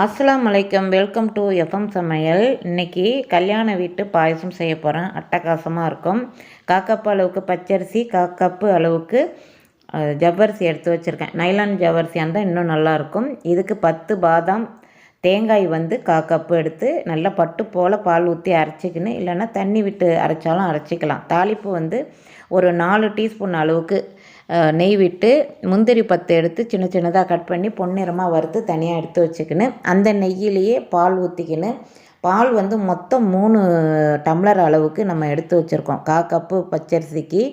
அஸ்ஸலாமு அலைக்கும். Welcome to FM சமையல். இன்றைக்கி கல்யாண வீட்டு பாயசம் செய்ய போகிறேன். அட்டகாசமாக இருக்கும். காக்கப்பு அளவுக்கு பச்சரிசி, காக்கப்பு அளவுக்கு ஜவ்வரிசி எடுத்து வச்சுருக்கேன். நைலான் ஜவ்வரிசியாக இருந்தால் இன்னும் நல்லாயிருக்கும். இதுக்கு 10 பாதாம், தேங்காய் காக்கப்பு எடுத்து நல்லா பட்டு போல் பால் ஊற்றி அரைச்சிக்கின்னு, இல்லைன்னா தண்ணி விட்டு அரைச்சாலும் அரைச்சிக்கலாம். தாளிப்பு ஒரு 4 டீஸ்பூன் அளவுக்கு நெய் விட்டு முந்திரி 10 எடுத்து சின்ன சின்னதாக கட் பண்ணி பொன்னிறமாக வறுத்து தனியாக எடுத்து வச்சுக்கின்னு, அந்த நெய்யிலேயே பால் ஊற்றிக்கின்னு, பால் மொத்தம் 3 டம்ளர் அளவுக்கு நம்ம எடுத்து வச்சுருக்கோம். காக்கப்பு பச்சரிசிக்கு.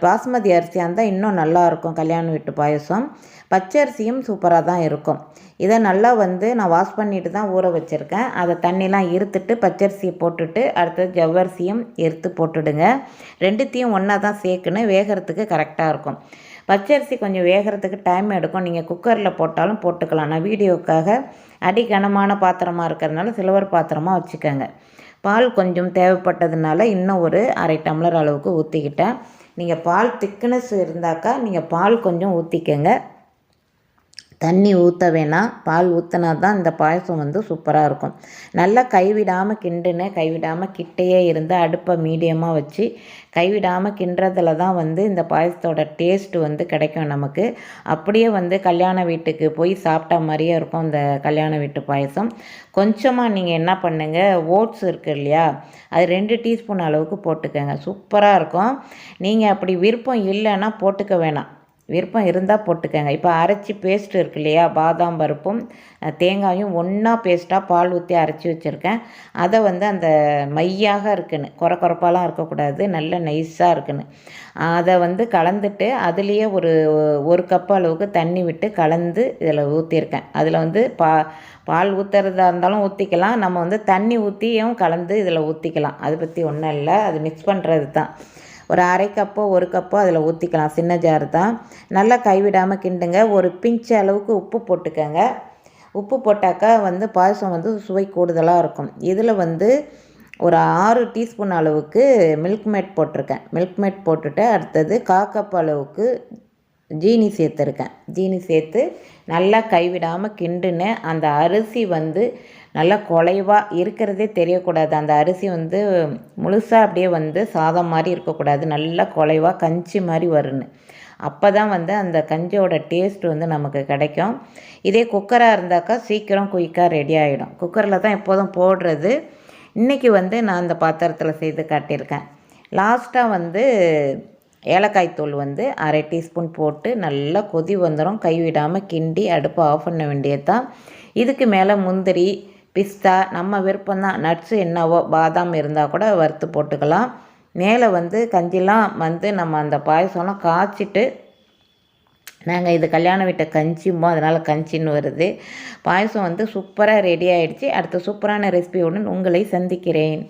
பாஸ்மதி அரிசியாக இருந்தால் இன்னும் நல்லாயிருக்கும் கல்யாண வீட்டு பாயசம். பச்சரிசியும் சூப்பராக தான் இருக்கும். இதை நல்லா நான் வாஷ் பண்ணிட்டு தான் ஊற வச்சுருக்கேன். அதை தண்ணிலாம் இருத்துட்டு பச்சரிசியை போட்டுட்டு அடுத்தது ஜவ்வரிசியும் எடுத்து போட்டுடுங்க. ரெண்டுத்தையும் ஒன்றா தான் சேர்க்கணும். வேகிறதுக்கு கரெக்டாக இருக்கும். பச்சரிசி கொஞ்சம் வேகிறதுக்கு டைம் எடுக்கும். நீங்கள் குக்கரில் போட்டாலும் போட்டுக்கலாம். நான் வீடியோக்காக அடி கனமான பாத்திரமாக இருக்கிறதுனால சில்வர் பாத்திரமாக வச்சுக்கோங்க. பால் கொஞ்சம் தேவைப்பட்டதுனால இன்னும் ஒரு 1/2 டம்ளர் அளவுக்கு ஊற்றிக்கிட்டேன். நீங்கள் பால் திக்னஸ் இருந்தாக்கா நீங்கள் பால் கொஞ்சம் ஊற்றிக்கங்க. தண்ணி ஊற்ற வேணாம். பால் ஊற்றினா தான் இந்த பாயசம் சூப்பராக இருக்கும். நல்லா கைவிடாமல் கிண்டுன்னு, கைவிடாமல் கிட்டையே இருந்து அடுப்பை மீடியமாக வச்சு கைவிடாமல் கிண்டுறதுல தான் இந்த பாயசத்தோட டேஸ்ட்டு கிடைக்கும் நமக்கு. அப்படியே கல்யாண வீட்டுக்கு போய் சாப்பிட்டா மாதிரியே இருக்கும் இந்த கல்யாண வீட்டு பாயசம். கொஞ்சமாக நீங்கள் என்ன பண்ணுங்கள், ஓட்ஸ் இருக்குது இல்லையா, அது 2 டீஸ்பூன் அளவுக்கு போட்டுக்கோங்க. சூப்பராக இருக்கும். நீங்கள் அப்படி விருப்பம் இல்லைன்னா போட்டுக்க வேணாம். விருப்பம் இருந்தால் போட்டுக்கோங்க. இப்போ அரைச்சி பேஸ்ட் இருக்கு இல்லையா, பாதாம் பருப்பும் தேங்காயும் ஒன்றா பேஸ்ட்டாக பால் ஊற்றி அரைச்சி வச்சுருக்கேன். அதை அந்த மையாக இருக்குன்னு, குறப்பாலாம் இருக்கக்கூடாது, நல்ல நைஸாக இருக்குன்னு அதை கலந்துட்டு அதுலேயே ஒரு கப் அளவுக்கு தண்ணி விட்டு கலந்து இதில் ஊற்றிருக்கேன். அதில் பால் ஊற்றுறதா இருந்தாலும் ஊற்றிக்கலாம். நம்ம தண்ணி ஊற்றியும் கலந்து இதில் ஊற்றிக்கலாம். அதை பற்றி ஒன்றும் இல்லை. அது மிக்ஸ் பண்ணுறது தான். ஒரு 1/2 கப்போ 1 கப்போ அதில் ஊற்றிக்கலாம். சின்ன ஜார் தான். நல்லா கைவிடாமல் கிண்டுங்க. ஒரு பிஞ்ச் அளவுக்கு உப்பு போட்டுக்கோங்க. உப்பு போட்டாக்கா பாயசம் சுவை கூடுதலாக இருக்கும். இதில் ஒரு 6 டீஸ்பூன் அளவுக்கு மில்க் மேட் போட்டிருக்கேன். மில்க் மேட் போட்டுட்டு அடுத்தது காக்கப்பு அளவுக்கு ஜீனி சேர்த்துருக்கேன். ஜீனி சேர்த்து நல்லா கைவிடாமல் கிண்டுன்னு, அந்த அரிசி நல்லா குலைவாக இருக்கிறதே தெரியக்கூடாது. அந்த அரிசி முழுசாக அப்படியே சாதம் மாதிரி இருக்கக்கூடாது. நல்லா குலைவாக கஞ்சி மாதிரி வரணும். அப்போ தான் அந்த கஞ்சியோட டேஸ்ட்டு நமக்கு கிடைக்கும். இதே குக்கராக இருந்தாக்கா சீக்கிரம் குயிக்காக ரெடி ஆகிடும். குக்கரில் தான் எப்போதும் போடுறது. இன்றைக்கி நான் அந்த பாத்திரத்தில் செய்து காட்டியிருக்கேன். லாஸ்ட்டாக ஏலக்காய் தூள் 1/2 டீஸ்பூன் போட்டு நல்லா கொதி வந்துடும். கைவிடாமல் கிண்டி அடுப்பை ஆஃப் பண்ண வேண்டியது தான். இதுக்கு மேலே முந்திரி, பிஸ்தா நம்ம விருப்பம்தான். நட்ஸு என்னவோ, பாதாம் இருந்தால் கூட வறுத்து போட்டுக்கலாம். மேலே கஞ்சிலாம் நம்ம அந்த பாயசம்லாம் காய்ச்சிட்டு, நாங்கள் இது கல்யாண வீட்டை கஞ்சிம்போம், அதனால் கஞ்சின்னு வருது. பாயசம் சூப்பராக ரெடி ஆகிடுச்சு. அடுத்த சூப்பரான ரெசிபியுடன் உங்களை சந்திக்கிறேன்.